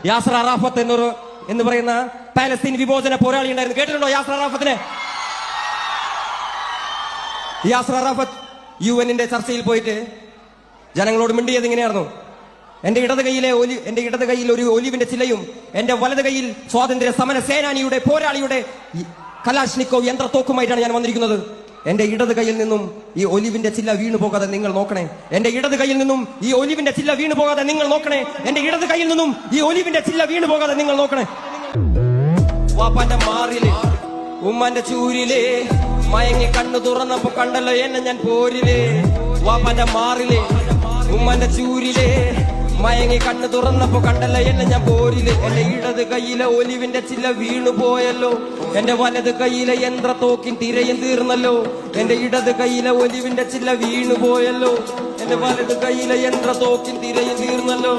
യാസർ അറാഫത്ത് എന്ന് പറയുന്ന പാലസ്തീൻ വിമോചന പോരാളി ഉണ്ടായിരുന്നു. കേട്ടിട്ടുണ്ടോ യാസർ അറാഫത്തിനെ? യാസർ അറാഫത്ത് UN-ന്റെ ചർച്ചയിൽ പോയിട്ട് ജനങ്ങളോട് മിണ്ടിയത് ഇങ്ങനെയായിരുന്നു: എന്റെ ഇടത് കയ്യിൽ ഒരു ഒലിവിന്റെ ചില്ലയും എന്റെ വലത് കയ്യിൽ സ്വാതന്ത്ര്യ സമര സേനാനിയുടെ പോരാളിയുടെ കലാഷ്നിക്കോവ് യന്ത്രത്തോക്കുമായിട്ടാണ് ഞാൻ വന്നിരിക്കുന്നത്. എന്റെ ഇടത് കയ്യിൽ നിന്നും ഈ ഒലിവിന്റെ ചില്ല വീണു പോകാതെ നിങ്ങൾ നോക്കണേ. എന്റെ ഇടത് കയ്യിൽ നിന്നും ഈ ഒലിവിന്റെ ചില്ല വീണു പോകാതെ നിങ്ങൾ നോക്കണേ. എന്റെ ഇടത് കയ്യിൽ നിന്നും ഈ ഒലിവിന്റെ ചില്ല വീണു പോകാതെ നിങ്ങൾ നോക്കണേ. വാപ്പാന്റെ മാറില് ഉമ്മാന്റെ ചൂരില് മയങ്ങി കണ്ണു തുറന്നപ്പോ കണ്ടല്ലോ എന്നെ ഞാൻ പോരില്. വാപ്പാന്റെ മാറില് ഉമ്മാന്റെ ചൂരില് മയങ്ങി കണ്ണു തുറന്നപ്പോ കണ്ടല്ലോ എന്നെ ഞാൻ പോരില്. എന്റെ ഇടത് കയ്യിലെ ഒലിവിന്റെ ചില്ല വീണു പോയല്ലോ. എന്റെ വലത് കയ്യിലെ യന്ത്രത്തോക്കിൻ തിരയും തീർന്നല്ലോ. എന്റെ ഇടത് കയ്യിലെ ഒലിവിന്റെ ചില്ല വീണു പോയല്ലോ. എന്റെ വലത് കയ്യിലെ യന്ത്രത്തോക്കിൻ തിരയും തീർന്നല്ലോ.